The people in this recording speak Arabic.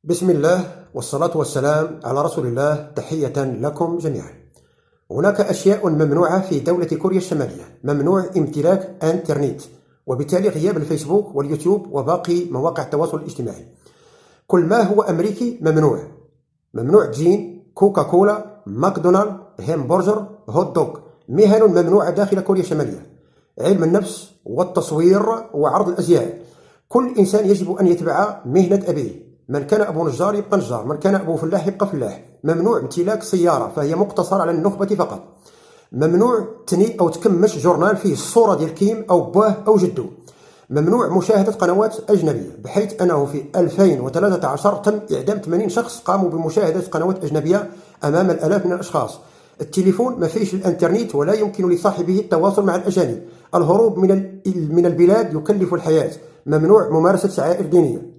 بسم الله والصلاة والسلام على رسول الله. تحية لكم جميعا. هناك أشياء ممنوعة في دولة كوريا الشمالية. ممنوع امتلاك انترنت، وبالتالي غياب الفيسبوك واليوتيوب وباقي مواقع التواصل الاجتماعي. كل ما هو أمريكي ممنوع. ممنوع جين، كوكاكولا، ماكدونالد، همبرجر، هوت دوغ. مهن ممنوعة داخل كوريا الشمالية: علم النفس والتصوير وعرض الأزياء. كل إنسان يجب أن يتبع مهنة أبيه. من كان أبو نجار يبقى نجار، من كان أبو فلاح يبقى فلاح. ممنوع امتلاك سيارة، فهي مقتصرة على النخبة فقط. ممنوع تني أو تكمش جورنال فيه الصورة ديال كيم أو باه أو جدو. ممنوع مشاهدة قنوات أجنبية، بحيث أنه في 2013 تم إعدام 80 شخص قاموا بمشاهدة قنوات أجنبية أمام الآلاف من الأشخاص. التليفون ما فيش الانترنت ولا يمكن لصاحبه التواصل مع الأجانب. الهروب من البلاد يكلف الحياة. ممنوع ممارسة شعائر دينية.